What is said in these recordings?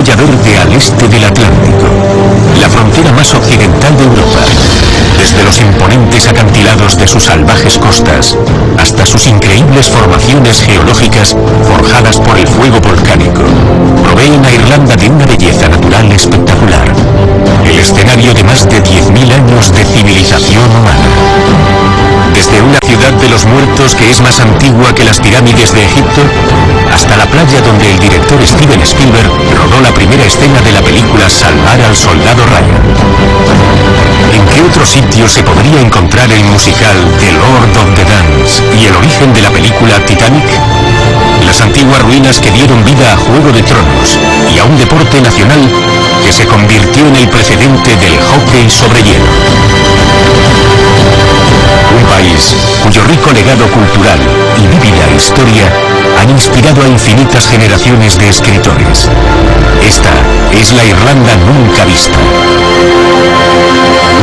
Verde al este del Atlántico, la frontera más occidental de Europa, desde los imponentes acantilados de sus salvajes costas hasta sus increíbles formaciones geológicas forjadas por el fuego volcánico, proveen a Irlanda de una belleza natural espectacular, el escenario de más de 10.000 años de civilización humana. Desde una ciudad de los muertos que es más antigua que las pirámides de Egipto, hasta la playa donde el director Steven Spielberg rodó la primera escena de la película Salvar al Soldado Ryan. ¿En qué otro sitio se podría encontrar el musical The Lord of the Dance y el origen de la película Titanic? Las antiguas ruinas que dieron vida a Juego de Tronos y a un deporte nacional que se convirtió en el precedente del hockey sobre hielo. Un país cuyo rico legado cultural y vívida historia han inspirado a infinitas generaciones de escritores. Esta es la Irlanda nunca vista.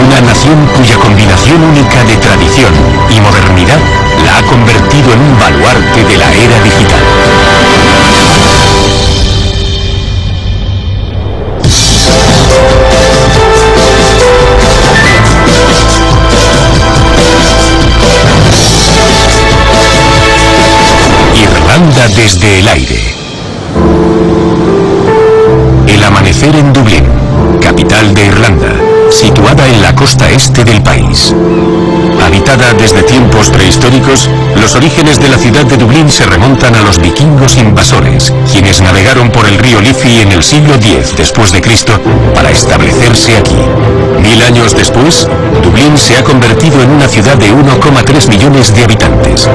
Una nación cuya combinación única de tradición y modernidad la ha convertido en un baluarte de la era digital. Irlanda desde el aire. El amanecer en Dublín, capital de Irlanda, situada en la costa este del país. Habitada desde tiempos prehistóricos, los orígenes de la ciudad de Dublín se remontan a los vikingos invasores, quienes navegaron por el río Liffey en el siglo X después de Cristo para establecerse aquí. 1000 años después, Dublín se ha convertido en una ciudad de 1,3 millones de habitantes.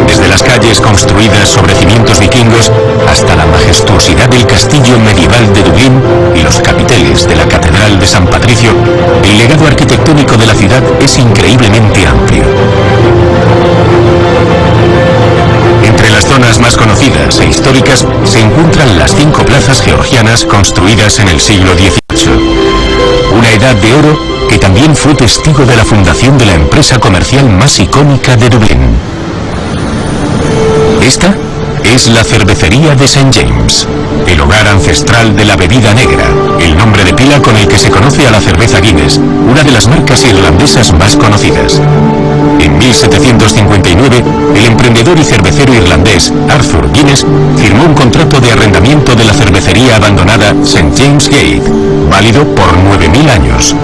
Desde las calles construidas sobre cimientos vikingos hasta la majestuosidad del castillo medieval de Dublín y los capiteles de la Catedral de San Patricio, el legado arquitectónico de la ciudad es increíblemente amplio. Entre las zonas más conocidas e históricas se encuentran las 5 plazas georgianas construidas en el siglo XVIII. Una edad de oro que también fue testigo de la fundación de la empresa comercial más icónica de Dublín. Esta es la cervecería de St. James, el hogar ancestral de la bebida negra, el nombre de pila con el que se conoce a la cerveza Guinness, una de las marcas irlandesas más conocidas. En 1759, el emprendedor y cervecero irlandés Arthur Guinness firmó un contrato de arrendamiento de la cervecería abandonada St. James Gate, válido por 9000 años.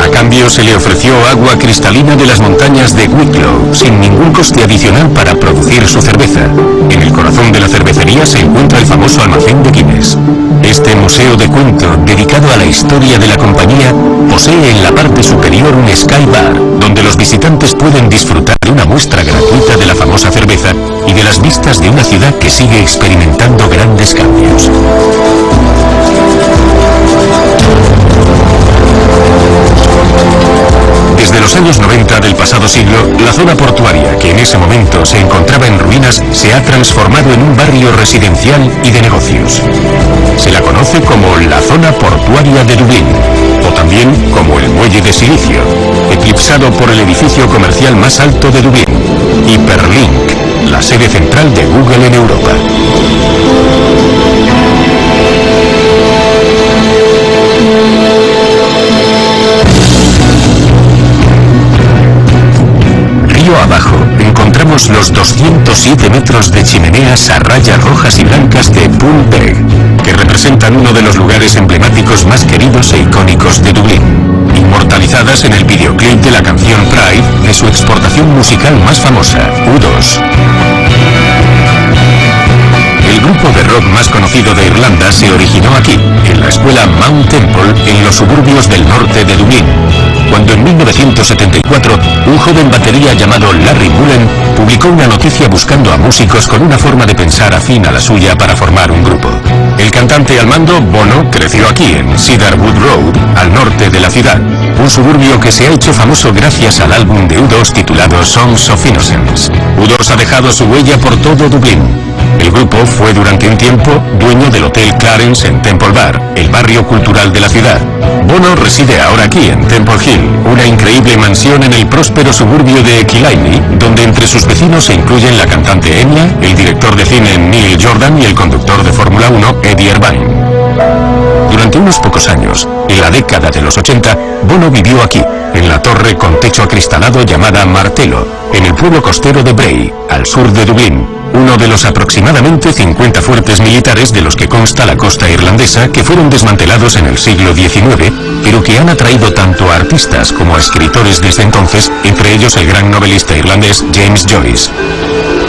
A cambio se le ofreció agua cristalina de las montañas de Wicklow, sin ningún coste adicional para producir su cerveza. En el corazón de la cervecería se encuentra el famoso almacén de Guinness. Este museo de cuento, dedicado a la historia de la compañía, posee en la parte superior un Sky Bar, donde los visitantes pueden disfrutar de una muestra gratuita de la famosa cerveza y de las vistas de una ciudad que sigue experimentando grandes cambios. Desde los años 90 del pasado siglo, la zona portuaria, que en ese momento se encontraba en ruinas, se ha transformado en un barrio residencial y de negocios. Se la conoce como la zona portuaria de Dublín, o también como el Muelle de Silicio, eclipsado por el edificio comercial más alto de Dublín, Hyperlink, la sede central de Google en Europa. Río abajo encontramos los 207 metros de chimeneas a rayas rojas y blancas de Pool Beg, que representan uno de los lugares emblemáticos más queridos e icónicos de Dublín, inmortalizadas en el videoclip de la canción Pride de su exportación musical más famosa, U2. El grupo de rock más conocido de Irlanda se originó aquí, en la escuela Mount Temple, en los suburbios del norte de Dublín, cuando en 1974 un joven batería llamado Larry Mullen publicó una noticia buscando a músicos con una forma de pensar afín a la suya para formar un grupo. El cantante al mando, Bono, creció aquí en Cedarwood Road, al norte de la ciudad, un suburbio que se ha hecho famoso gracias al álbum de U2 titulado Songs of Innocence. U2 ha dejado su huella por todo Dublín. El grupo fue durante un tiempo dueño del Hotel Clarence en Temple Bar, el barrio cultural de la ciudad. Bono reside ahora aquí en Temple Hill, una increíble mansión en el próspero suburbio de Killiney, donde entre sus vecinos se incluyen la cantante Enya, el director de cine Neil Jordan y el conductor de Fórmula 1 Eddie Irvine. unos pocos años, en la década de los 80, Bono vivió aquí, en la torre con techo acristalado llamada Martello, en el pueblo costero de Bray, al sur de Dublín, uno de los aproximadamente 50 fuertes militares de los que consta la costa irlandesa que fueron desmantelados en el siglo XIX, pero que han atraído tanto a artistas como a escritores desde entonces, entre ellos el gran novelista irlandés James Joyce.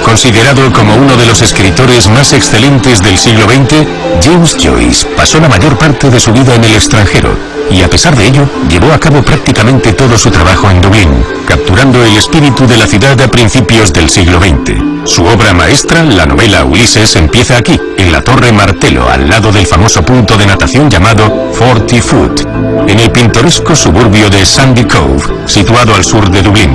Considerado como uno de los escritores más excelentes del siglo XX, James Joyce pasó la mayor parte de su vida en el extranjero y a pesar de ello llevó a cabo prácticamente todo su trabajo en Dublín, capturando el espíritu de la ciudad a principios del siglo XX. Su obra maestra, la novela Ulises, empieza aquí, en la Torre Martello, al lado del famoso punto de natación llamado 40 Foot, en el pintoresco suburbio de Sandy Cove, situado al sur de Dublín.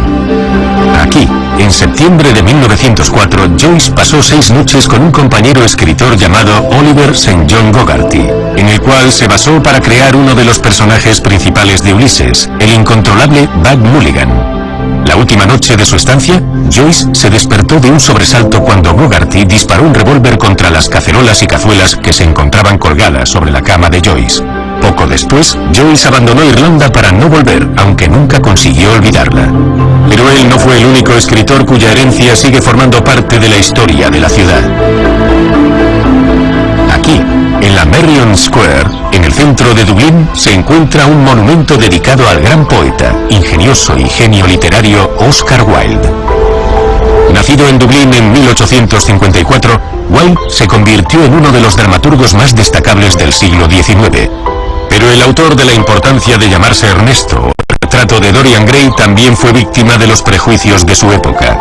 Aquí, en septiembre de 1904, Joyce pasó 6 noches con un compañero escritor llamado Oliver St. John Gogarty, en el cual se basó para crear uno de los personajes principales de Ulises, el incontrolable Buck Mulligan. La última noche de su estancia, Joyce se despertó de un sobresalto cuando Gogarty disparó un revólver contra las cacerolas y cazuelas que se encontraban colgadas sobre la cama de Joyce. Poco después, Joyce abandonó Irlanda para no volver, aunque nunca consiguió olvidarla. Pero él no fue el único escritor cuya herencia sigue formando parte de la historia de la ciudad. Aquí, en la Merrion Square, en el centro de Dublín, se encuentra un monumento dedicado al gran poeta, ingenioso y genio literario Oscar Wilde. Nacido en Dublín en 1854, Wilde se convirtió en uno de los dramaturgos más destacables del siglo XIX. Pero el autor de La importancia de llamarse Ernesto, o El retrato de Dorian Gray, también fue víctima de los prejuicios de su época.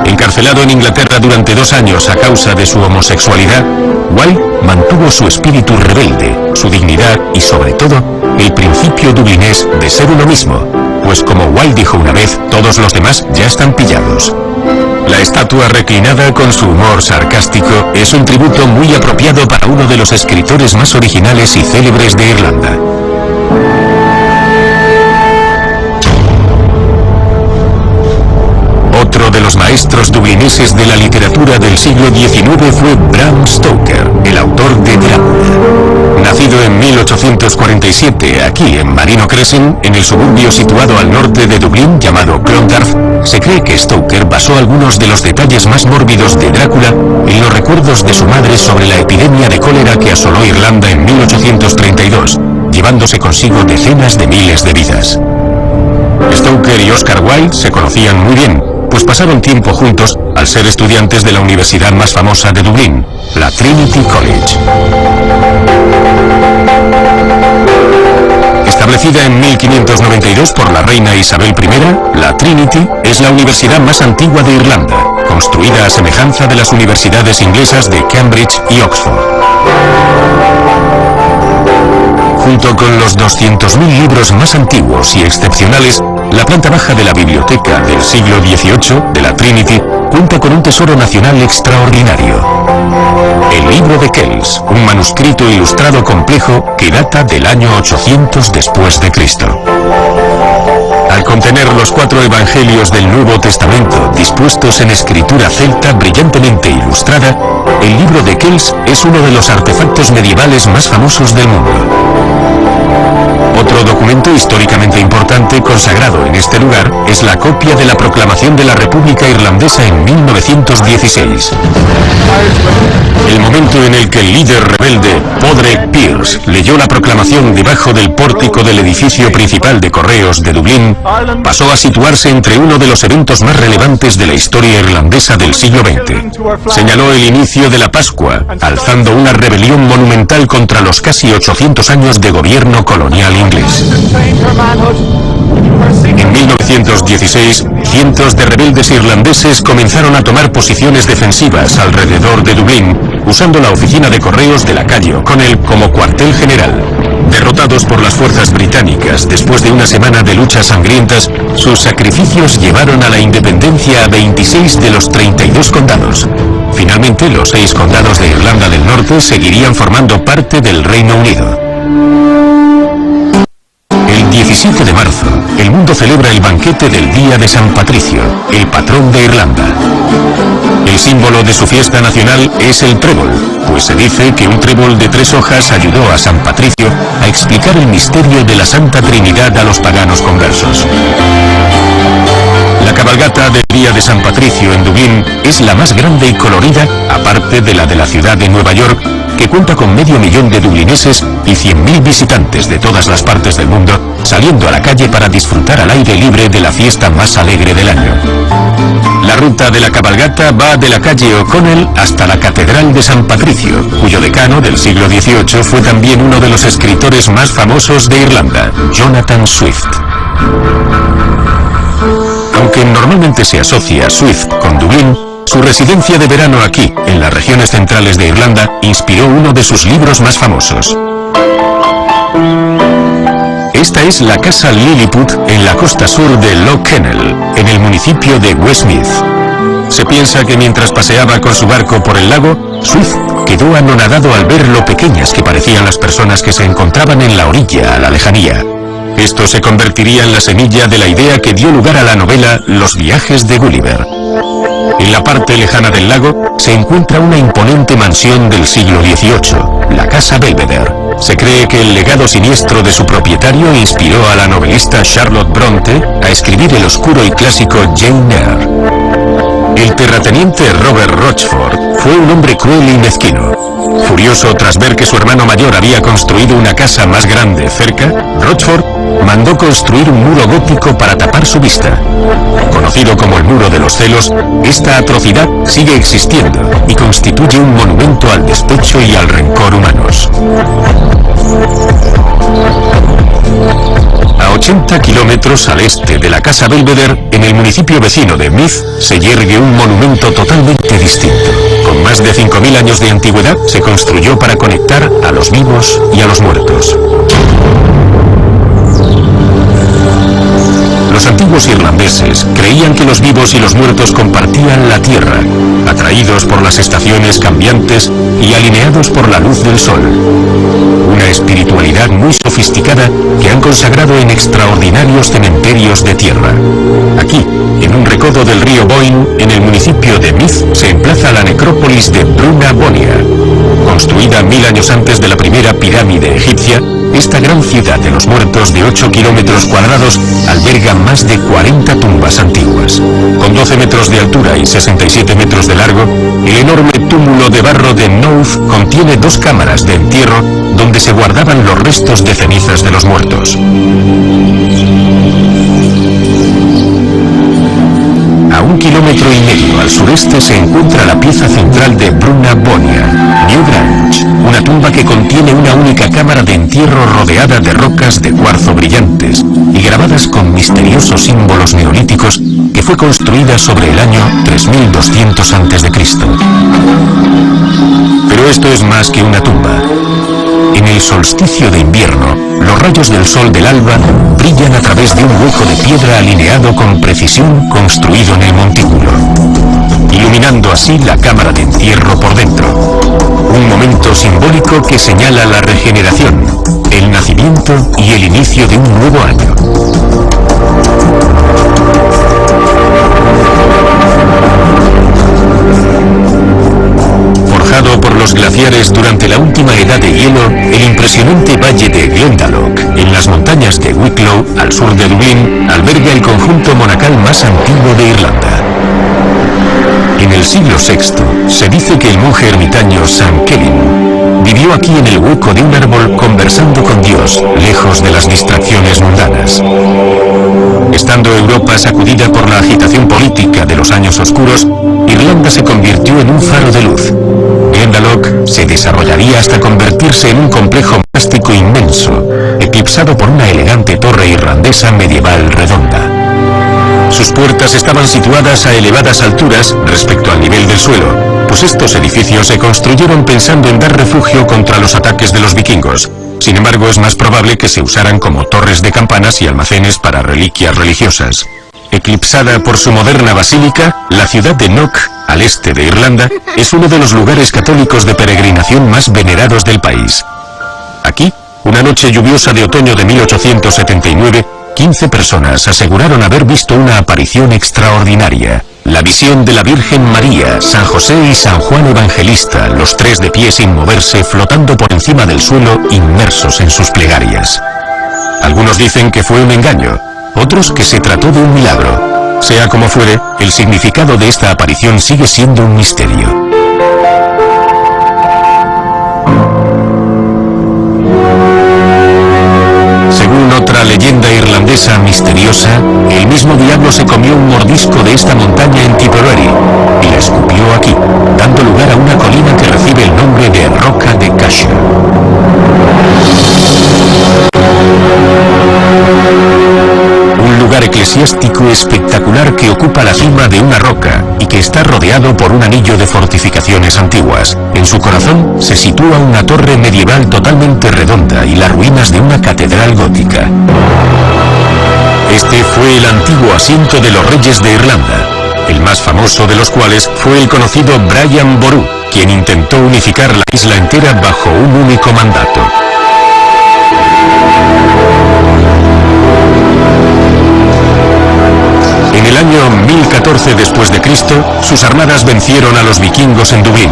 Encarcelado en Inglaterra durante 2 años a causa de su homosexualidad, Wilde mantuvo su espíritu rebelde, su dignidad y, sobre todo, el principio dublinés de ser uno mismo, pues como Wilde dijo una vez, todos los demás ya están pillados. La estatua reclinada con su humor sarcástico es un tributo muy apropiado para uno de los escritores más originales y célebres de Irlanda. Otro de los maestros dublineses de la literatura del siglo XIX fue Bram Stoker, el autor de Drácula. Nacido en 1847 aquí en Marino Crescent, en el suburbio situado al norte de Dublín llamado Clontarf, se cree que Stoker basó algunos de los detalles más mórbidos de Drácula en los recuerdos de su madre sobre la epidemia de cólera que asoló Irlanda en 1832, llevándose consigo decenas de miles de vidas. Stoker y Oscar Wilde se conocían muy bien, pues pasaron tiempo juntos al ser estudiantes de la universidad más famosa de Dublín, la Trinity College. Establecida en 1592 por la reina Isabel I, la Trinity es la universidad más antigua de Irlanda, construida a semejanza de las universidades inglesas de Cambridge y Oxford. Junto con los 200.000 libros más antiguos y excepcionales, la planta baja de la biblioteca del siglo XVIII de la Trinity cuenta con un tesoro nacional extraordinario. El libro de Kells, un manuscrito ilustrado complejo que data del año 800 después de Cristo. Al contener los 4 evangelios del Nuevo Testamento dispuestos en escritura celta brillantemente ilustrada, el libro de Kells es uno de los artefactos medievales más famosos del mundo. Otro documento históricamente importante consagrado en este lugar es la copia de la proclamación de la República Irlandesa en 1916. El momento en el que el líder rebelde, Padraig Pearse, leyó la proclamación debajo del pórtico del edificio principal de correos de Dublín, pasó a situarse entre uno de los eventos más relevantes de la historia irlandesa del siglo XX. Señaló el inicio de la Pascua, alzando una rebelión monumental contra los casi 800 años de gobierno colonial inglés. En 1916, cientos de rebeldes irlandeses comenzaron a tomar posiciones defensivas alrededor de Dublín, usando la oficina de correos de la calle O'Connell como cuartel general. Derrotados por las fuerzas británicas después de una semana de luchas sangrientas, sus sacrificios llevaron a la independencia a 26 de los 32 condados. Finalmente, los 6 condados de Irlanda del Norte seguirían formando parte del Reino Unido. El 17 de marzo, el mundo celebra el banquete del Día de San Patricio, el patrón de Irlanda. El símbolo de su fiesta nacional es el trébol, pues se dice que un trébol de 3 hojas ayudó a San Patricio a explicar el misterio de la Santa Trinidad a los paganos conversos. La cabalgata del Día de San Patricio en Dublín es la más grande y colorida, aparte de la ciudad de Nueva York, que cuenta con 500.000 de dublineses y 100.000 visitantes de todas las partes del mundo, saliendo a la calle para disfrutar al aire libre de la fiesta más alegre del año. La ruta de la cabalgata va de la calle O'Connell hasta la Catedral de San Patricio, cuyo decano del siglo XVIII fue también uno de los escritores más famosos de Irlanda, Jonathan Swift. Aunque normalmente se asocia Swift con Dublín, su residencia de verano aquí, en las regiones centrales de Irlanda, inspiró uno de sus libros más famosos. Esta es la casa Lilliput en la costa sur de Lough Kennel, en el municipio de Westmeath. Se piensa que mientras paseaba con su barco por el lago, Swift quedó anonadado al ver lo pequeñas que parecían las personas que se encontraban en la orilla a la lejanía. Esto se convertiría en la semilla de la idea que dio lugar a la novela Los viajes de Gulliver. En la parte lejana del lago se encuentra una imponente mansión del siglo XVIII, la Casa Belvedere. Se cree que el legado siniestro de su propietario inspiró a la novelista Charlotte Bronte a escribir el oscuro y clásico Jane Eyre. El terrateniente Robert Rochford fue un hombre cruel y mezquino. Furioso tras ver que su hermano mayor había construido una casa más grande cerca, Rochford mandó construir un muro gótico para tapar su vista. Conocido como el Muro de los Celos, esta atrocidad sigue existiendo y constituye un monumento al despecho y al rencor humanos. A 80 kilómetros al este de la Casa Belvedere, en el municipio vecino de Meath, se yergue un monumento totalmente distinto. Con más de 5.000 años de antigüedad, se construyó para conectar a los vivos y a los muertos. Los antiguos irlandeses creían que los vivos y los muertos compartían la tierra, atraídos por las estaciones cambiantes y alineados por la luz del sol. Una espiritualidad muy sofisticada que han consagrado en extraordinarios cementerios de tierra. Aquí, en un recodo del río Boyne, en el municipio de Meath, se emplaza la necrópolis de Bruna Bonia. Construida 1000 años antes de la primera pirámide egipcia, esta gran ciudad de los muertos de 8 kilómetros cuadrados alberga más de 40 tumbas antiguas. Con 12 metros de altura y 67 metros de largo, el enorme túmulo de barro de Knowth contiene 2 cámaras de entierro donde se guardaban los restos de cenizas de los muertos. A 1,5 kilómetros al sureste se encuentra la pieza central de Bruna Bonia, Newgrange, una tumba que contiene una única cámara de entierro rodeada de rocas de cuarzo brillantes y grabadas con misteriosos símbolos neolíticos, que fue construida sobre el año 3200 a.C. Pero esto es más que una tumba. En el solsticio de invierno, los rayos del sol del alba brillan a través de un hueco de piedra alineado con precisión construido en el montículo, iluminando así la cámara de entierro por dentro. Un momento simbólico que señala la regeneración, el nacimiento y el inicio de un nuevo año. Forjado por los glaciares durante la última edad de hielo, el impresionante valle de Glendalough, en las montañas de Wicklow, al sur de Dublín, alberga el conjunto monacal más antiguo de Irlanda. En el siglo VI, se dice que el monje ermitaño San Kevin vivió aquí en el hueco de un árbol conversando con Dios, lejos de las distracciones mundanas. Estando Europa sacudida por la agitación política de los años oscuros, Irlanda se convirtió en un faro de luz. Glendalough se desarrollaría hasta convertirse en un complejo monástico inmenso, eclipsado por una elegante torre irlandesa medieval redonda. Sus puertas estaban situadas a elevadas alturas respecto al nivel del suelo, pues estos edificios se construyeron pensando en dar refugio contra los ataques de los vikingos. Sin embargo, es más probable que se usaran como torres de campanas y almacenes para reliquias religiosas. Eclipsada por su moderna basílica, la ciudad de Knock, al este de Irlanda, es uno de los lugares católicos de peregrinación más venerados del país. Aquí, una noche lluviosa de otoño de 1879, 15 personas aseguraron haber visto una aparición extraordinaria. La visión de la Virgen María, San José y San Juan Evangelista, los tres de pie sin moverse, flotando por encima del suelo, inmersos en sus plegarias. Algunos dicen que fue un engaño, otros que se trató de un milagro. Sea como fuere, el significado de esta aparición sigue siendo un misterio. Según otra leyenda irlandesa misteriosa, el mismo diablo se comió un mordisco de esta montaña en Tipperary y la escupió aquí, dando lugar a una colina que recibe el nombre de Roca de Cashel. Un lugar eclesiástico espectacular que ocupa la cima de una roca y que está rodeado por un anillo de fortificaciones antiguas. En su corazón se sitúa una torre medieval totalmente redonda y las ruinas de una catedral gótica. Este fue el antiguo asiento de los reyes de Irlanda, el más famoso de los cuales fue el conocido Brian Boru, quien intentó unificar la isla entera bajo un único mandato. En el año 1014 después de Cristo, sus armadas vencieron a los vikingos en Dublín.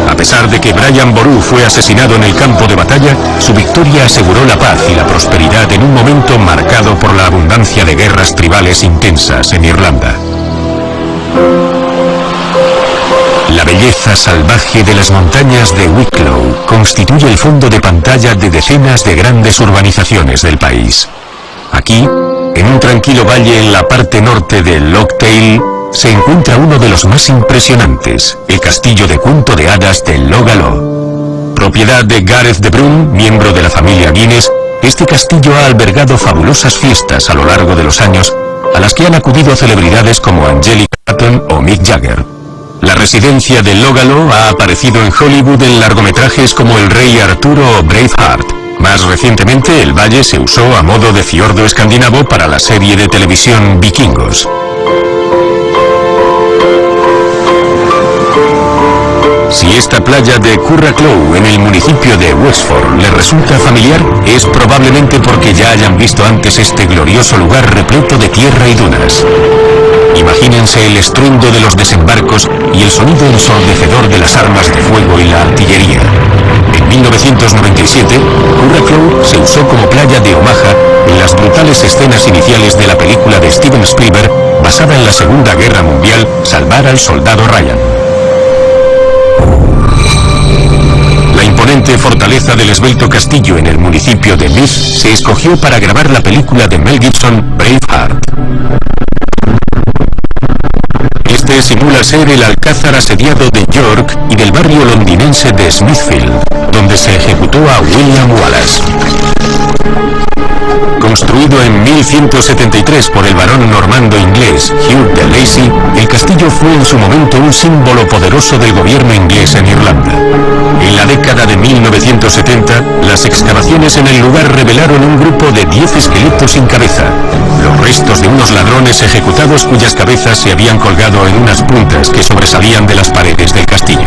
A pesar de que Brian Boru fue asesinado en el campo de batalla, su victoria aseguró la paz y la prosperidad en un momento marcado por la abundancia de guerras tribales intensas en Irlanda. La belleza salvaje de las montañas de Wicklow constituye el fondo de pantalla de decenas de grandes urbanizaciones del país. Aquí, en un tranquilo valle en la parte norte de Loch Tay, se encuentra uno de los más impresionantes, el castillo de cuento de hadas de Loch Allo. Propiedad de Gareth de Brun, miembro de la familia Guinness, este castillo ha albergado fabulosas fiestas a lo largo de los años, a las que han acudido celebridades como Angelica Hutton o Mick Jagger. La residencia de Loch Allo ha aparecido en Hollywood en largometrajes como El Rey Arturo o Braveheart. Más recientemente, el valle se usó a modo de fiordo escandinavo para la serie de televisión Vikingos. Si esta playa de Curraclow en el municipio de Wexford les resulta familiar, es probablemente porque ya hayan visto antes este glorioso lugar repleto de tierra y dunas. Imagínense el estruendo de los desembarcos y el sonido ensordecedor de las armas de fuego y la artillería. En 1997, Curraclow se usó como playa de Omaha en las brutales escenas iniciales de la película de Steven Spielberg, basada en la Segunda Guerra Mundial, Salvar al Soldado Ryan. La imponente fortaleza del esbelto castillo en el municipio de Meath se escogió para grabar la película de Mel Gibson, Braveheart. Este simula ser el alcázar asediado de York y del barrio londinense de Smithfield, donde se ejecutó a William Wallace. Construido en 1173 por el barón normando inglés Hugh de Lacy, el castillo fue en su momento un símbolo poderoso del gobierno inglés en Irlanda. En la década de 1970, las excavaciones en el lugar revelaron un grupo de 10 esqueletos sin cabeza, los restos de unos ladrones ejecutados cuyas cabezas se habían colgado en unas puntas que sobresalían de las paredes del castillo.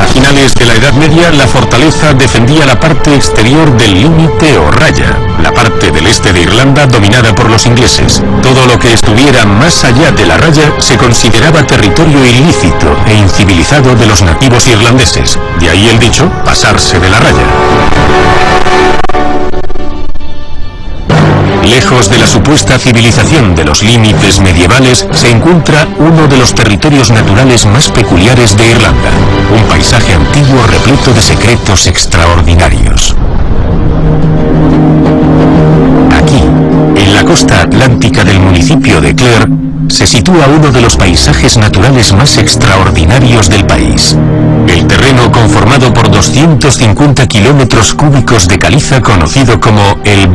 A finales de la Edad Media, la fortaleza defendía la parte exterior del límite o raya, la parte del este de Irlanda dominada por los ingleses. Todo lo que estuviera más allá de la raya se consideraba territorio ilícito e incivilizado de los nativos irlandeses. De ahí el dicho, pasarse de la raya. Lejos de la supuesta civilización de los límites medievales, se encuentra uno de los territorios naturales más peculiares de Irlanda, un paisaje antiguo repleto de secretos extraordinarios. Aquí, en la costa atlántica del municipio de Clare, se sitúa uno de los paisajes naturales más extraordinarios del país. El terreno conformado por 250 kilómetros cúbicos de caliza conocido como el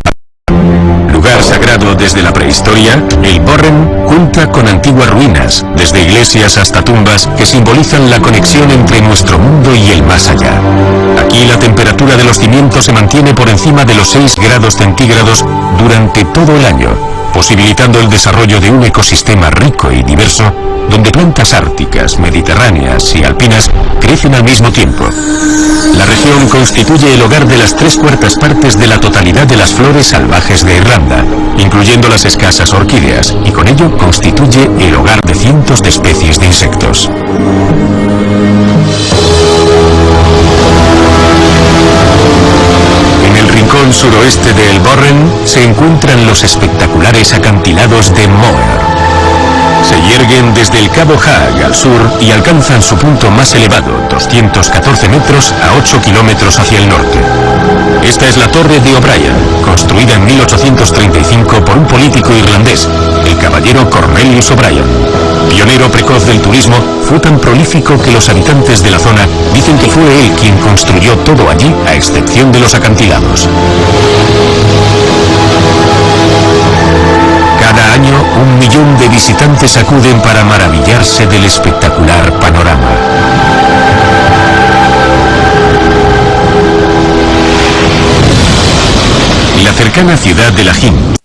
lugar sagrado desde la prehistoria, el Burren cuenta con antiguas ruinas, desde iglesias hasta tumbas, que simbolizan la conexión entre nuestro mundo y el más allá. Aquí la temperatura de los cimientos se mantiene por encima de los 6 grados centígrados durante todo el año, posibilitando el desarrollo de un ecosistema rico y diverso, donde plantas árticas, mediterráneas y alpinas crecen al mismo tiempo. La región constituye el hogar de las 3/4 partes de la totalidad de las flores salvajes de Irlanda, incluyendo las escasas orquídeas, y con ello constituye el hogar de cientos de especies de insectos. En el rincón suroeste de El Burren se encuentran los espectaculares acantilados de Moher. Se yerguen desde el Cabo Haag al sur y alcanzan su punto más elevado, 214 metros a 8 kilómetros hacia el norte. Esta es la Torre de O'Brien, construida en 1835 por un político irlandés, el caballero Cornelius O'Brien. Pionero precoz del turismo, fue tan prolífico que los habitantes de la zona dicen que fue él quien construyó todo allí, a excepción de los acantilados. Cada año, 1 millón de visitantes acuden para maravillarse del espectacular panorama. La cercana ciudad de Lahin,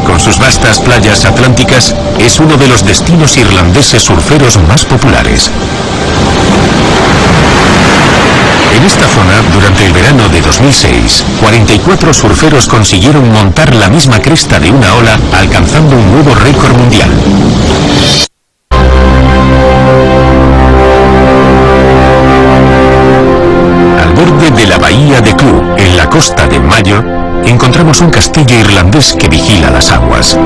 con sus vastas playas atlánticas, es uno de los destinos irlandeses surferos más populares. En esta zona, durante el verano de 2006, 44 surferos consiguieron montar la misma cresta de una ola, alcanzando un nuevo récord mundial. Al borde de la bahía de Clew, en la costa de Mayo, encontramos un castillo irlandés que vigila las aguas.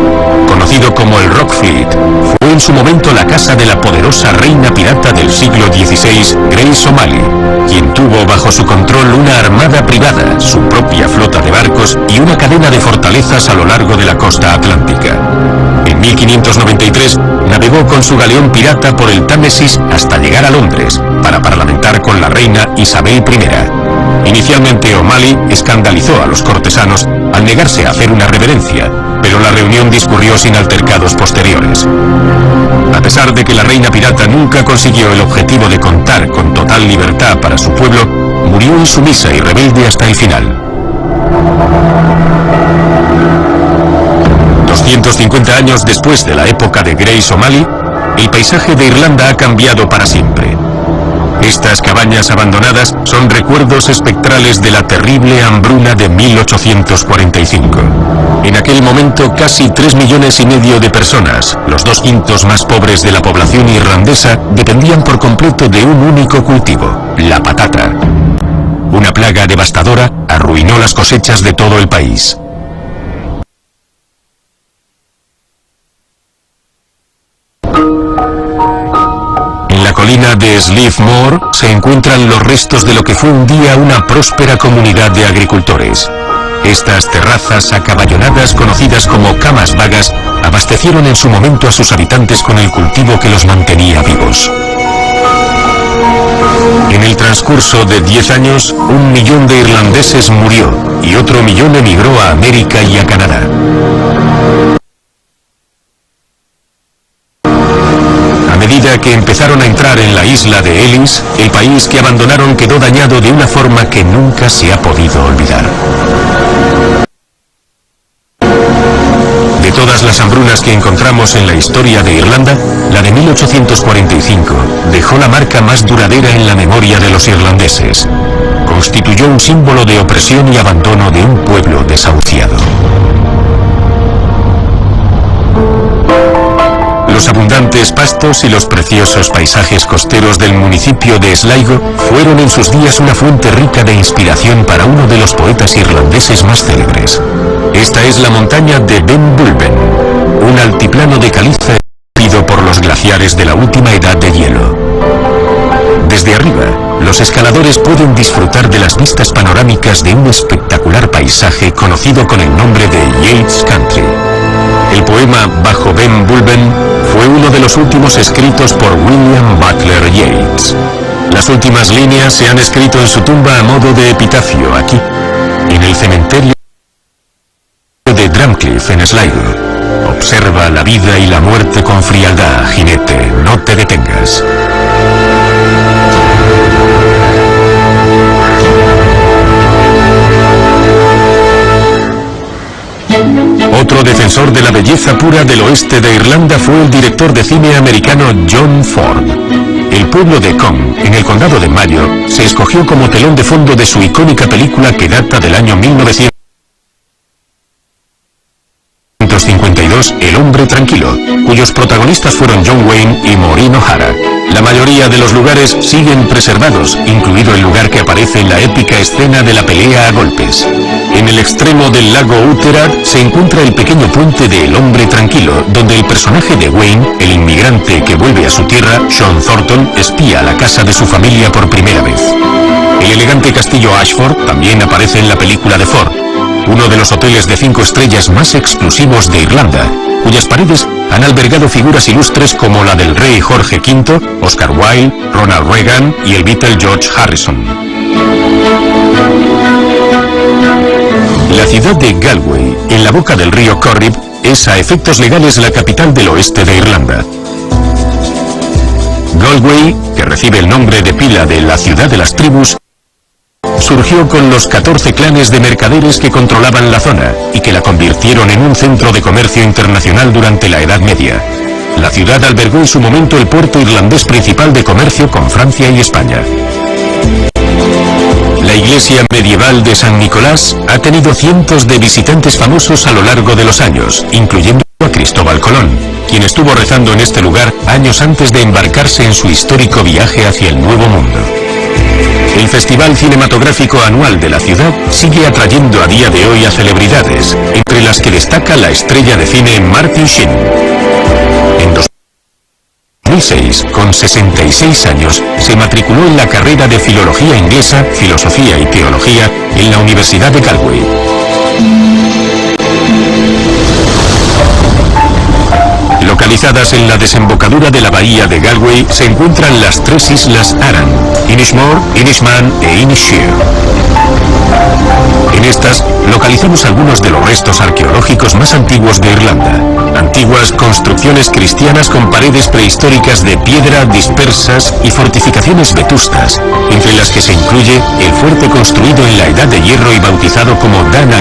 Conocido como el Rockfleet, fue en su momento la casa de la poderosa reina pirata del siglo XVI, Grace O'Malley, quien tuvo bajo su control una armada privada, su propia flota de barcos y una cadena de fortalezas a lo largo de la costa atlántica. En 1593 navegó con su galeón pirata por el Támesis hasta llegar a Londres, para parlamentar con la reina Isabel I. Inicialmente O'Malley escandalizó a los cortesanos al negarse a hacer una reverencia, pero la reunión discurrió sin altercados posteriores. A pesar de que la reina pirata nunca consiguió el objetivo de contar con total libertad para su pueblo, murió insumisa y rebelde hasta el final. 250 años después de la época de Grace O'Malley, el paisaje de Irlanda ha cambiado para siempre. Estas cabañas abandonadas son recuerdos espectrales de la terrible hambruna de 1845. En aquel momento, casi 3,5 millones de personas, los 2/5 más pobres de la población irlandesa, dependían por completo de un único cultivo, la patata. Una plaga devastadora arruinó las cosechas de todo el país. En la colina de Slievemore se encuentran los restos de lo que fue un día una próspera comunidad de agricultores. Estas terrazas acaballonadas, conocidas como camas vagas, abastecieron en su momento a sus habitantes con el cultivo que los mantenía vivos. En el transcurso de 10 años, 1 millón de irlandeses murió y otro millón emigró a América y a Canadá. A medida que empezaron a entrar en la isla de Ellis, el país que abandonaron quedó dañado de una forma que nunca se ha podido olvidar. De todas las hambrunas que encontramos en la historia de Irlanda, la de 1845 dejó la marca más duradera en la memoria de los irlandeses. Constituyó un símbolo de opresión y abandono de un pueblo desahuciado. Los abundantes pastos y los preciosos paisajes costeros del municipio de Sligo fueron en sus días una fuente rica de inspiración para uno de los poetas irlandeses más célebres. Esta es la montaña de Ben Bulben, un altiplano de caliza esculpido por los glaciares de la última edad de hielo. Desde arriba, los escaladores pueden disfrutar de las vistas panorámicas de un espectacular paisaje conocido con el nombre de Yeats Country. El poema Bajo Ben Bulben fue uno de los últimos escritos por William Butler Yeats. Las últimas líneas se han escrito en su tumba a modo de epitafio aquí, en el cementerio de Drumcliff en Sligo. Observa la vida y la muerte con frialdad, jinete, no te detengas. defensor de la belleza pura del oeste de Irlanda fue el director de cine americano John Ford. El pueblo de Cong, en el condado de Mayo, se escogió como telón de fondo de su icónica película que data del año 1952, El hombre tranquilo, cuyos protagonistas fueron John Wayne y Maureen O'Hara. La mayoría de los lugares siguen preservados, incluido el lugar que aparece en la épica escena de la pelea a golpes. En el extremo del lago Uterat se encuentra el pequeño puente de El hombre tranquilo, donde el personaje de Wayne, el inmigrante que vuelve a su tierra, Sean Thornton, espía la casa de su familia por primera vez. El elegante castillo Ashford también aparece en la película de Ford, uno de los hoteles de 5 estrellas más exclusivos de Irlanda, cuyas paredes han albergado figuras ilustres como la del rey Jorge V, Oscar Wilde, Ronald Reagan y el Beatle George Harrison. La ciudad de Galway, en la boca del río Corrib, es a efectos legales la capital del oeste de Irlanda. Galway, que recibe el nombre de pila de la ciudad de las tribus, surgió con los 14 clanes de mercaderes que controlaban la zona y que la convirtieron en un centro de comercio internacional durante la Edad Media. La ciudad albergó en su momento el puerto irlandés principal de comercio con Francia y España. La iglesia medieval de San Nicolás ha tenido cientos de visitantes famosos a lo largo de los años, incluyendo a Cristóbal Colón, quien estuvo rezando en este lugar años antes de embarcarse en su histórico viaje hacia el Nuevo Mundo. El Festival Cinematográfico Anual de la ciudad sigue atrayendo a día de hoy a celebridades, entre las que destaca la estrella de cine Martin Sheen. En 2006, con 66 años, se matriculó en la carrera de Filología Inglesa, Filosofía y Teología en la Universidad de Galway. Localizadas en la desembocadura de la bahía de Galway se encuentran las 3 islas Arran, Inishmore, Inishman e Inisheer. En estas localizamos algunos de los restos arqueológicos más antiguos de Irlanda. Antiguas construcciones cristianas con paredes prehistóricas de piedra dispersas y fortificaciones vetustas, entre las que se incluye el fuerte construido en la Edad de Hierro y bautizado como Dana,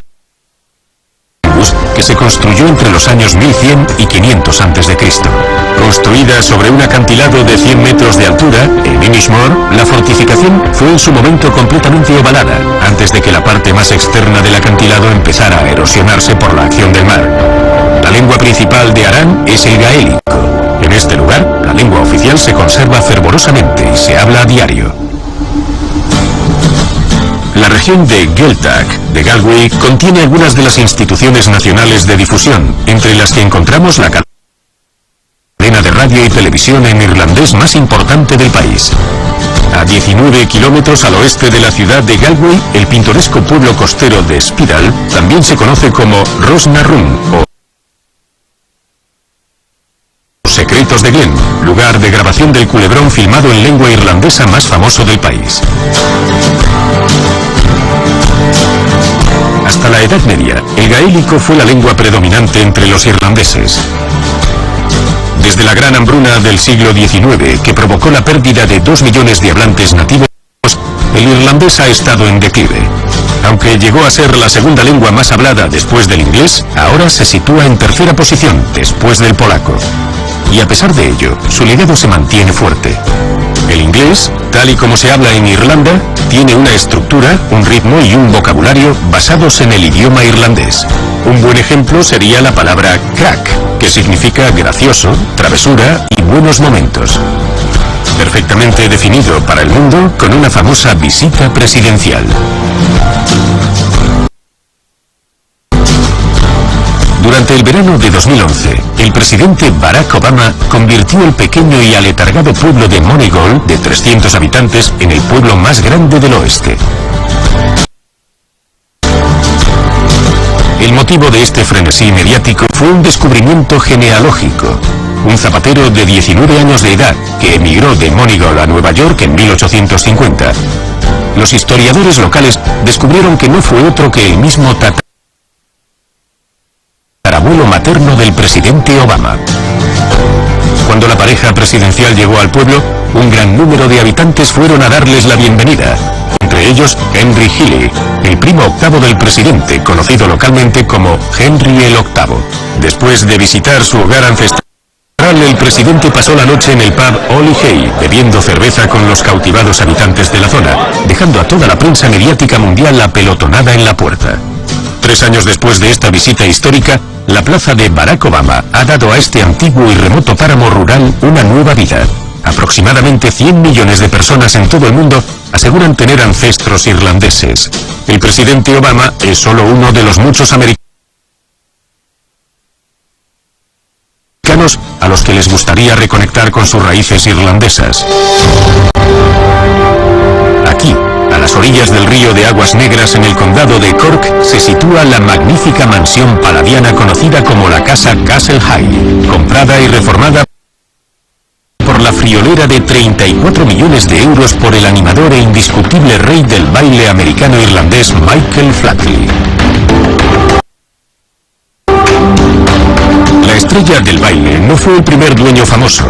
que se construyó entre los años 1100 y 500 a.C. Construida sobre un acantilado de 100 metros de altura, en Inishmore, la fortificación fue en su momento completamente ovalada, antes de que la parte más externa del acantilado empezara a erosionarse por la acción del mar. La lengua principal de Arran es el gaélico. En este lugar, la lengua oficial se conserva fervorosamente y se habla a diario. La región de Gaeltacht de Galway contiene algunas de las instituciones nacionales de difusión, entre las que encontramos la cadena de radio y televisión en irlandés más importante del país. A 19 kilómetros al oeste de la ciudad de Galway, el pintoresco pueblo costero de Spiral también se conoce como Rosnarrun o Secretos de Glen, lugar de grabación del culebrón filmado en lengua irlandesa más famoso del país. Hasta la Edad Media, el gaélico fue la lengua predominante entre los irlandeses. Desde la gran hambruna del siglo XIX, que provocó la pérdida de 2 millones de hablantes nativos, el irlandés ha estado en declive. Aunque llegó a ser la segunda lengua más hablada después del inglés, ahora se sitúa en tercera posición después del polaco. Y a pesar de ello, su legado se mantiene fuerte. El inglés, tal y como se habla en Irlanda, tiene una estructura, un ritmo y un vocabulario basados en el idioma irlandés. Un buen ejemplo sería la palabra crack, que significa gracioso, travesura y buenos momentos. Perfectamente definido para el mundo con una famosa visita presidencial. Durante el verano de 2011, el presidente Barack Obama convirtió el pequeño y aletargado pueblo de Moneygall, de 300 habitantes, en el pueblo más grande del oeste. El motivo de este frenesí mediático fue un descubrimiento genealógico. Un zapatero de 19 años de edad que emigró de Moneygall a Nueva York en 1850. Los historiadores locales descubrieron que no fue otro que el mismo tatarabuelo materno del presidente Obama. Cuando la pareja presidencial llegó al pueblo, un gran número de habitantes fueron a darles la bienvenida, entre de ellos Henry Healy, el primo octavo del presidente, conocido localmente como Henry el Octavo. Después de visitar su hogar ancestral, el presidente pasó la noche en el pub Ollie Hay, bebiendo cerveza con los cautivados habitantes de la zona, dejando a toda la prensa mediática mundial apelotonada en la puerta. 3 años después de esta visita histórica, la plaza de Barack Obama ha dado a este antiguo y remoto páramo rural una nueva vida. Aproximadamente 100 millones de personas en todo el mundo aseguran tener ancestros irlandeses. El presidente Obama es solo uno de los muchos americanos a los que les gustaría reconectar con sus raíces irlandesas. Aquí, a las orillas del río de Aguas Negras en el condado de Cork, se sitúa la magnífica mansión paladiana conocida como la Casa Castle High, comprada y reformada por la friolera de 34 millones de euros por el animador e indiscutible rey del baile americano-irlandés Michael Flatley. La estrella del baile no fue el primer dueño famoso.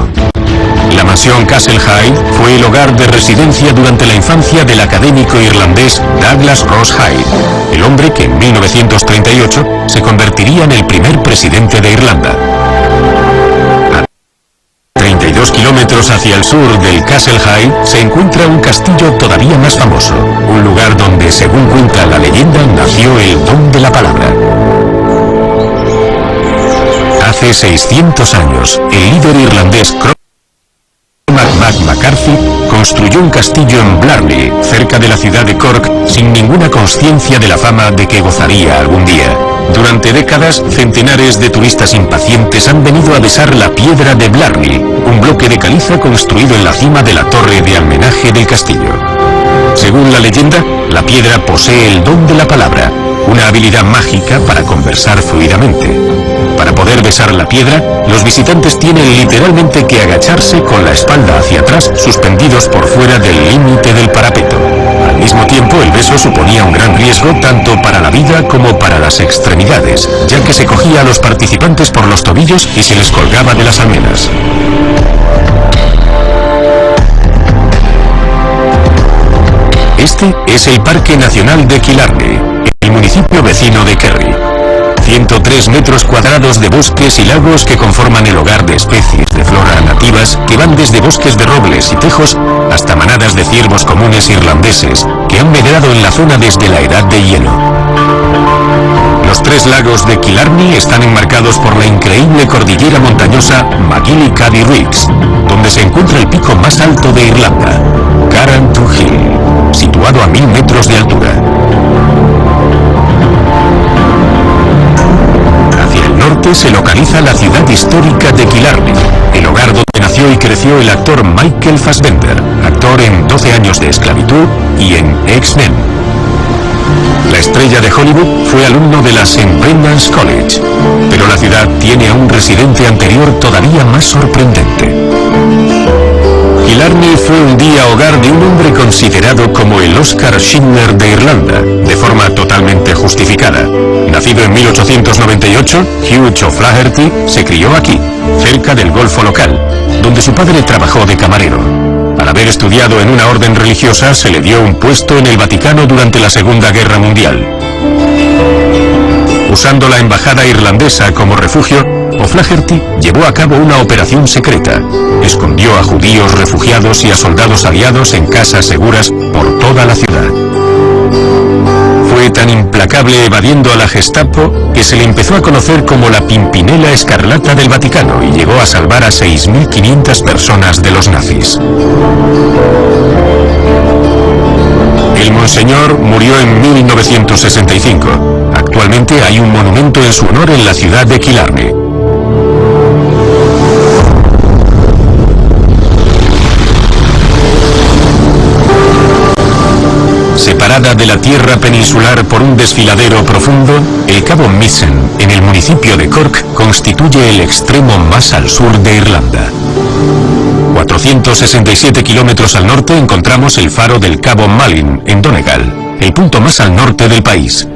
La mansión Castle High fue el hogar de residencia durante la infancia del académico irlandés Douglas Ross Hyde, el hombre que en 1938 se convertiría en el primer presidente de Irlanda. A 32 kilómetros hacia el sur del Castle High se encuentra un castillo todavía más famoso, un lugar donde, según cuenta la leyenda, nació el don de la palabra. Hace 600 años, el líder irlandés Cormac McCarthy construyó un castillo en Blarney, cerca de la ciudad de Cork, sin ninguna consciencia de la fama de que gozaría algún día. Durante décadas, centenares de turistas impacientes han venido a besar la piedra de Blarney, un bloque de caliza construido en la cima de la torre de almenaje del castillo. Según la leyenda, la piedra posee el don de la palabra, una habilidad mágica para conversar fluidamente. Para poder besar la piedra, los visitantes tienen literalmente que agacharse con la espalda hacia atrás, suspendidos por fuera del límite del parapeto. Al mismo tiempo, el beso suponía un gran riesgo tanto para la vida como para las extremidades, ya que se cogía a los participantes por los tobillos y se les colgaba de las almenas. Este es el Parque Nacional de Killarney, el municipio vecino de Kerry. 103 metros cuadrados de bosques y lagos que conforman el hogar de especies de flora nativas que van desde bosques de robles y tejos hasta manadas de ciervos comunes irlandeses que han medrado en la zona desde la edad de hielo. Los 3 lagos de Killarney están enmarcados por la increíble cordillera montañosa Magillicuddy Ridge, donde se encuentra el pico más alto de Irlanda, Carrauntú Hill, situado a 1000 metros de altura. Hacia el norte se localiza la ciudad histórica de Killarney, el hogar donde nació y creció el actor Michael Fassbender, actor en 12 años de esclavitud y en X-Men. La estrella de Hollywood fue alumno de la St. Brendan's College, pero la ciudad tiene a un residente anterior todavía más sorprendente. Killarney fue un día hogar de un hombre considerado como el Oscar Schindler de Irlanda, de forma totalmente justificada. Nacido en 1898, Hugh O'Flaherty se crió aquí, cerca del Golfo local, donde su padre trabajó de camarero. Al haber estudiado en una orden religiosa, se le dio un puesto en el Vaticano durante la Segunda Guerra Mundial. Usando la embajada irlandesa como refugio, O'Flaherty llevó a cabo una operación secreta. Escondió a judíos refugiados y a soldados aliados en casas seguras por toda la ciudad. Fue tan implacable evadiendo a la Gestapo que se le empezó a conocer como la Pimpinela Escarlata del Vaticano y llegó a salvar a 6.500 personas de los nazis. El monseñor murió en 1965. Actualmente hay un monumento en su honor en la ciudad de Killarney. Separada de la tierra peninsular por un desfiladero profundo, el Cabo Mizen, en el municipio de Cork, constituye el extremo más al sur de Irlanda. 467 kilómetros al norte encontramos el faro del Cabo Malin, en Donegal, el punto más al norte del país.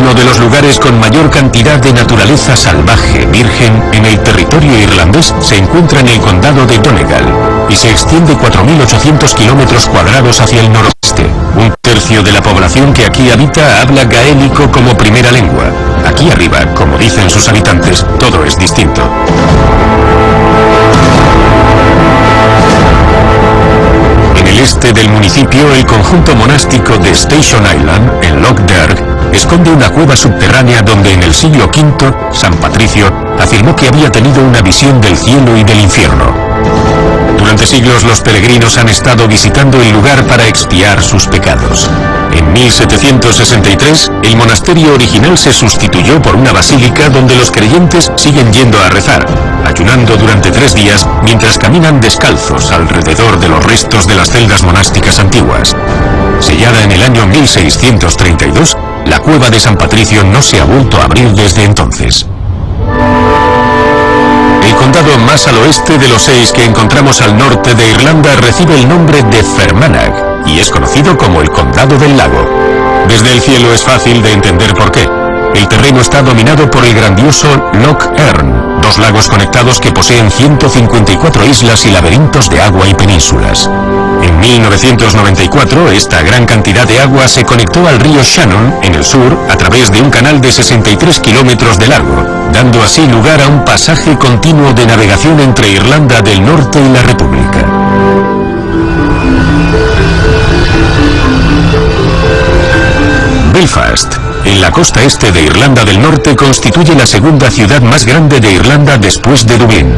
Uno de los lugares con mayor cantidad de naturaleza salvaje virgen en el territorio irlandés se encuentra en el condado de Donegal, y se extiende 4.800 kilómetros cuadrados hacia el noroeste. Un tercio de la población que aquí habita habla gaélico como primera lengua. Aquí arriba, como dicen sus habitantes, todo es distinto. En el este del municipio, el conjunto monástico de Station Island, en Loch Derg, esconde una cueva subterránea donde en el siglo V, San Patricio afirmó que había tenido una visión del cielo y del infierno. Durante siglos los peregrinos han estado visitando el lugar para expiar sus pecados. En 1763, el monasterio original se sustituyó por una basílica donde los creyentes siguen yendo a rezar, ayunando durante 3 días mientras caminan descalzos alrededor de los restos de las celdas monásticas antiguas. Sellada en el año 1632, la cueva de San Patricio no se ha vuelto a abrir desde entonces. El condado más al oeste de los 6 que encontramos al norte de Irlanda recibe el nombre de Fermanagh y es conocido como el Condado del Lago. Desde el cielo es fácil de entender por qué. El terreno está dominado por el grandioso Loch Earn, 2 lagos conectados que poseen 154 islas y laberintos de agua y penínsulas. En 1994, esta gran cantidad de agua se conectó al río Shannon, en el sur, a través de un canal de 63 kilómetros de largo, dando así lugar a un pasaje continuo de navegación entre Irlanda del Norte y la República. Belfast, en la costa este de Irlanda del Norte, constituye la segunda ciudad más grande de Irlanda después de Dublín.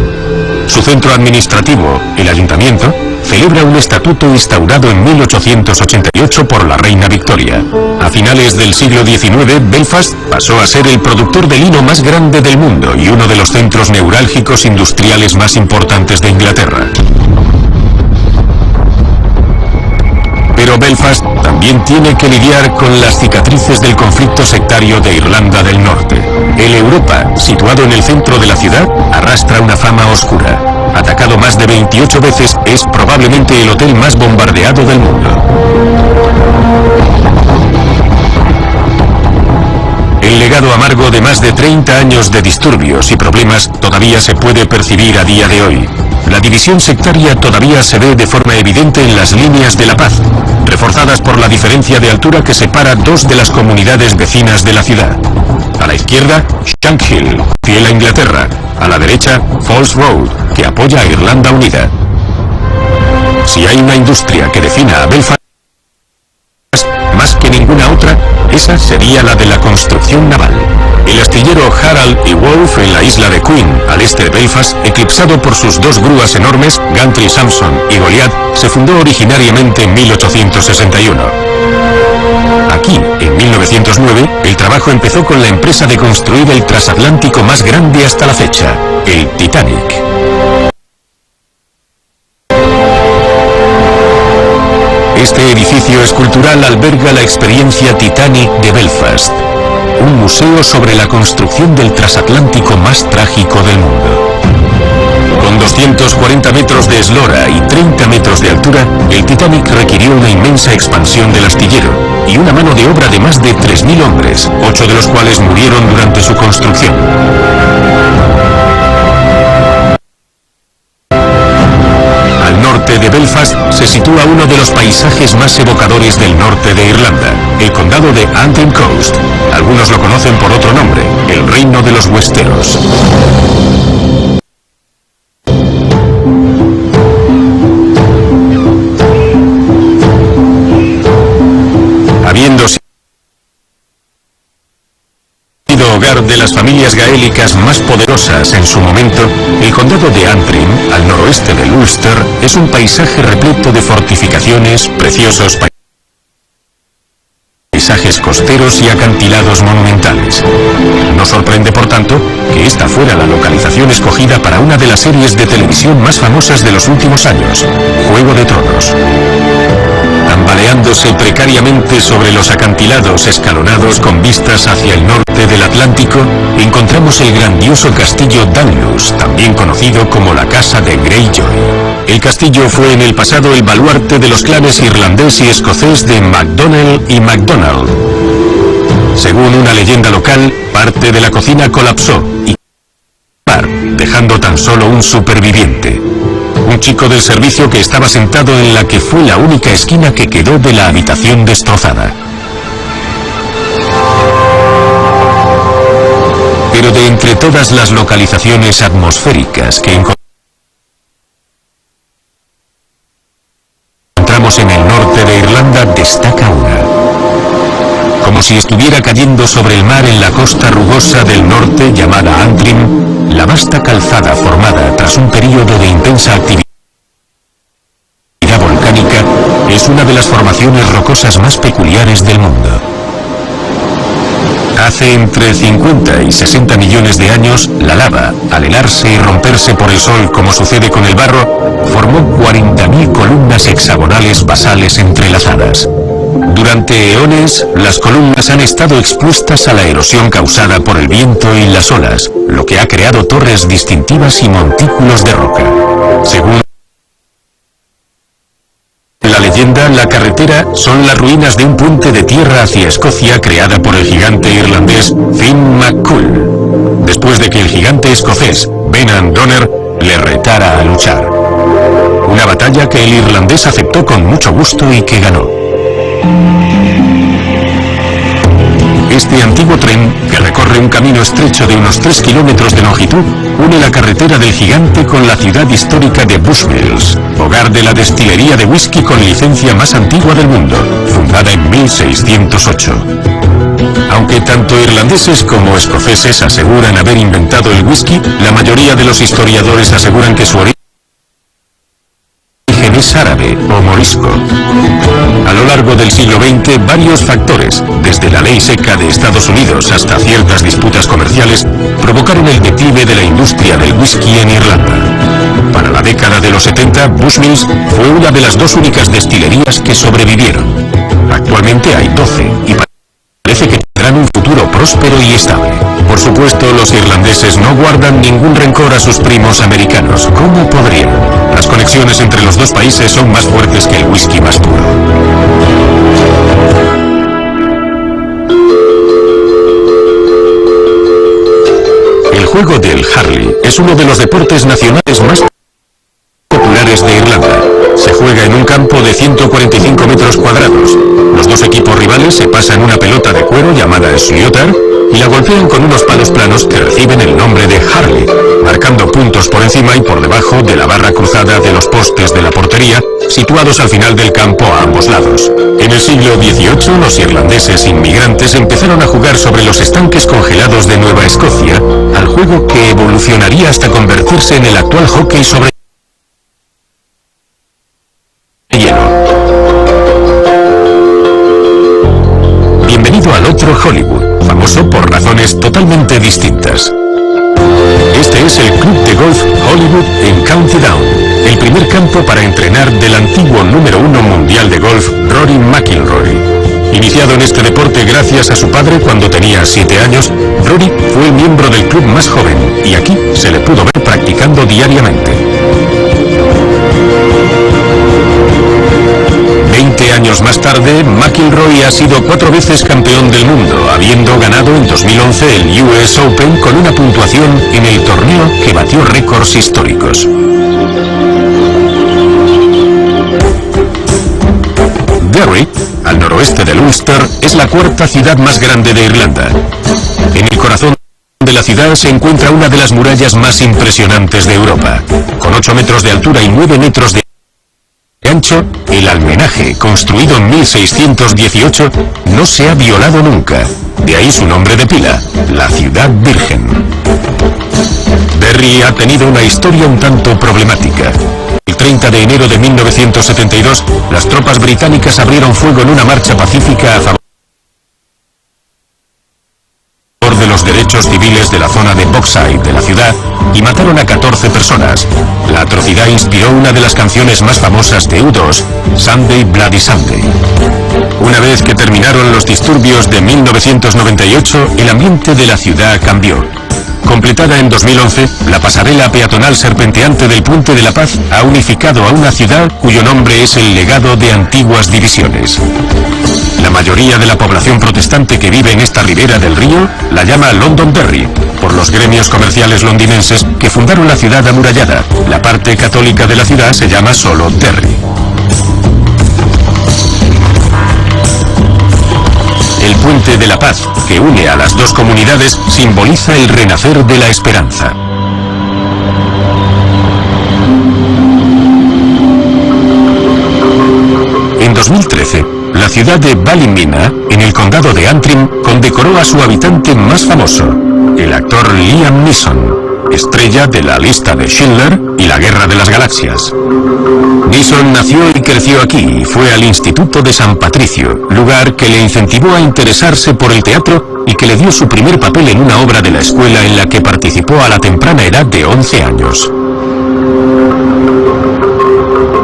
Su centro administrativo, el ayuntamiento, celebra un estatuto instaurado en 1888 por la reina Victoria. A finales del siglo XIX, Belfast pasó a ser el productor de lino más grande del mundo y uno de los centros neurálgicos industriales más importantes de Inglaterra. Pero Belfast también tiene que lidiar con las cicatrices del conflicto sectario de Irlanda del Norte. El Europa, situado en el centro de la ciudad, arrastra una fama oscura. Atacado más de 28 veces, es probablemente el hotel más bombardeado del mundo. El legado amargo de más de 30 años de disturbios y problemas todavía se puede percibir a día de hoy. La división sectaria todavía se ve de forma evidente en las líneas de la paz, reforzadas por la diferencia de altura que separa 2 de las comunidades vecinas de la ciudad. A la izquierda, Shankill, fiel a Inglaterra. A la derecha, Falls Road, que apoya a Irlanda Unida. Si hay una industria que defina a Belfast más que ninguna otra, esa sería la de la construcción naval. El astillero Harald y Wolff en la isla de Queen, al este de Belfast, eclipsado por sus 2 grúas enormes, Gantry Samson y Goliath, se fundó originariamente en 1861. Aquí, en 1909, el trabajo empezó con la empresa de construir el transatlántico más grande hasta la fecha, el Titanic. Este edificio escultural alberga la experiencia Titanic de Belfast, un museo sobre la construcción del transatlántico más trágico del mundo. Con 240 metros de eslora y 30 metros de altura, el Titanic requirió una inmensa expansión del astillero y una mano de obra de más de 3.000 hombres, 8 de los cuales murieron durante su construcción. Al norte de Belfast se sitúa uno de los paisajes más evocadores del norte de Irlanda, el condado de Antrim Coast. Algunos lo conocen por otro nombre, el Reino de los Westeros. Habiendo sido hogar de las familias gaélicas más poderosas en su momento, el condado de Antrim, al noroeste de Ulster, es un paisaje repleto de fortificaciones, preciosos paisajes costeros y acantilados monumentales. No sorprende, por tanto, que esta fuera la localización escogida para una de las series de televisión más famosas de los últimos años, Juego de Tronos. Tambaleándose precariamente sobre los acantilados escalonados con vistas hacia el norte del Atlántico, encontramos el grandioso castillo Danlus, también conocido como la Casa de Greyjoy. El castillo fue en el pasado el baluarte de los clanes irlandés y escocés de MacDonnell y MacDonald. Según una leyenda local, parte de la cocina colapsó y dejando tan solo un superviviente. un chico del servicio que estaba sentado en la que fue la única esquina que quedó de la habitación destrozada. Pero de entre todas las localizaciones atmosféricas que encontramos en el norte de Irlanda, destaca una. Como si estuviera cayendo sobre el mar en la costa rugosa del norte llamada Antrim, la vasta calzada formada tras un período de intensa actividad volcánica es una de las formaciones rocosas más peculiares del mundo. Hace entre 50 y 60 millones de años, la lava, al helarse y romperse por el sol como sucede con el barro, formó 40.000 columnas hexagonales basales entrelazadas. Durante eones, las columnas han estado expuestas a la erosión causada por el viento y las olas, lo que ha creado torres distintivas y montículos de roca. Según la leyenda, la carretera son las ruinas de un puente de tierra hacia Escocia creada por el gigante irlandés Finn McCool, después de que el gigante escocés Benan Donner le retara a luchar. Una batalla que el irlandés aceptó con mucho gusto y que ganó. Este antiguo tren, que recorre un camino estrecho de unos 3 kilómetros de longitud, une la carretera del gigante con la ciudad histórica de Bushmills, hogar de la destilería de whisky con licencia más antigua del mundo, fundada en 1608. Aunque tanto irlandeses como escoceses aseguran haber inventado el whisky, la mayoría de los historiadores aseguran que su origen es árabe o morisco. A lo largo del siglo XX, varios factores, desde la ley seca de Estados Unidos hasta ciertas disputas comerciales, provocaron el declive de la industria del whisky en Irlanda. Para la década de los 70, Bushmills fue una de las 2 únicas destilerías que sobrevivieron. Actualmente hay 12 y parece que tendrán un futuro próspero y estable. Por supuesto, los irlandeses no guardan ningún rencor a sus primos americanos. ¿Cómo podrían? Las conexiones entre los dos países son más fuertes que el whisky más puro. El juego del hurley es uno de los deportes nacionales más populares de Irlanda. Se juega en un campo de 145 metros cuadrados. Los dos equipos rivales se pasan una pelota de cuero llamada sliotar y la golpean con unos palos planos que reciben el nombre de hurley, marcando puntos por encima y por debajo de la barra cruzada de los postes de la portería, situados al final del campo a ambos lados. En el siglo XVIII, los irlandeses inmigrantes empezaron a jugar sobre los estanques congelados de Nueva Escocia, al juego que evolucionaría hasta convertirse en el actual hockey sobre hielo. Bienvenido al otro Hollywood, famoso por razones totalmente distintas. Este es el club de golf Hollywood en County Down, el primer campo para entrenar del antiguo número 1 mundial de golf Rory McIlroy. Iniciado en este deporte gracias a su padre cuando tenía 7 años, Rory fue el miembro del club más joven y aquí se le pudo ver practicando diariamente. 20 años más tarde, McIlroy ha sido 4 veces campeón del mundo, habiendo ganado en 2011 el US Open con una puntuación en el torneo que batió récords históricos. Derry, al noroeste del Ulster, es la 4ª ciudad más grande de Irlanda. En el corazón de la ciudad se encuentra una de las murallas más impresionantes de Europa. Con 8 metros de altura y 9 metros de ancho, el almenaje, construido en 1618, no se ha violado nunca. De ahí su nombre de pila, la Ciudad Virgen. Derry ha tenido una historia un tanto problemática. El 30 de enero de 1972, las tropas británicas abrieron fuego en una marcha pacífica a favor de los derechos civiles de la zona de Bogside de la ciudad y mataron a 14 personas. La atrocidad inspiró una de las canciones más famosas de U2, Sunday Bloody Sunday. Una vez que terminaron los disturbios de 1998, el ambiente de la ciudad cambió. Completada en 2011, la pasarela peatonal serpenteante del Puente de la Paz ha unificado a una ciudad cuyo nombre es el legado de antiguas divisiones. La mayoría de la población protestante que vive en esta ribera del río la llama Londonderry, por los gremios comerciales londinenses que fundaron la ciudad amurallada. La parte católica de la ciudad se llama solo Derry. El puente de la paz, que une a las dos comunidades, simboliza el renacer de la esperanza. En 2013, la ciudad de Ballymena, en el condado de Antrim, condecoró a su habitante más famoso, el actor Liam Neeson, estrella de La lista de Schindler y La guerra de las galaxias. Neeson nació y creció aquí y fue al Instituto de San Patricio, lugar que le incentivó a interesarse por el teatro y que le dio su primer papel en una obra de la escuela en la que participó a la temprana edad de 11 años.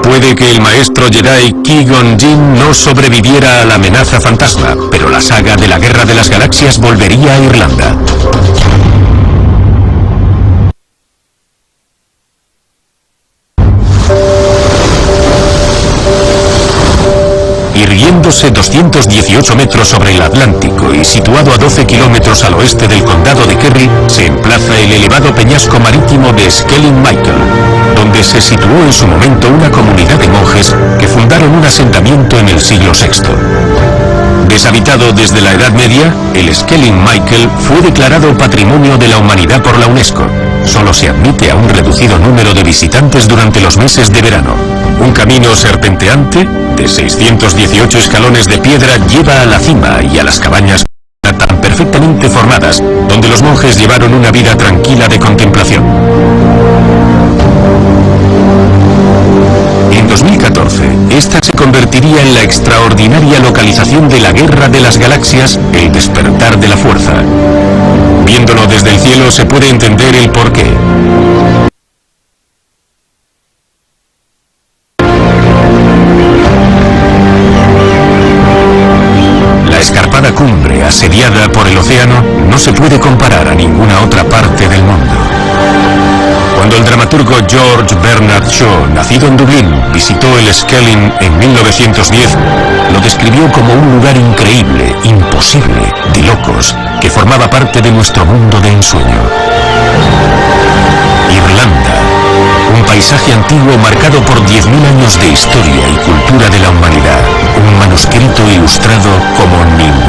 Puede que el maestro Jedi Qui-Gon Jinn no sobreviviera a la amenaza fantasma, pero la saga de la Guerra de las Galaxias volvería a Irlanda. Irguiéndose 218 metros sobre el Atlántico y situado a 12 kilómetros al oeste del condado de Kerry, se emplaza el elevado peñasco marítimo de Skellig Michael, donde se situó en su momento una comunidad de monjes que fundaron un asentamiento en el siglo VI. Deshabitado desde la Edad Media, el Skellig Michael fue declarado Patrimonio de la Humanidad por la UNESCO. Solo se admite a un reducido número de visitantes durante los meses de verano. Un camino serpenteante de 618 escalones de piedra lleva a la cima y a las cabañas tan perfectamente formadas, donde los monjes llevaron una vida tranquila de contemplación. En 2014, esta se convertiría en la extraordinaria localización de la Guerra de las Galaxias, el despertar de la fuerza. Viéndolo desde el cielo se puede entender el porqué. La escarpada cumbre, asediada por el océano, no se puede comparar a ninguna otra parte del mundo. Cuando el dramaturgo George Bernard Shaw, nacido en Dublín, visitó el Skellig en 1910, lo describió como un lugar increíble, imposible, de locos, que formaba parte de nuestro mundo de ensueño. Irlanda, un paisaje antiguo marcado por 10.000 años de historia y cultura de la humanidad, un manuscrito ilustrado como ningún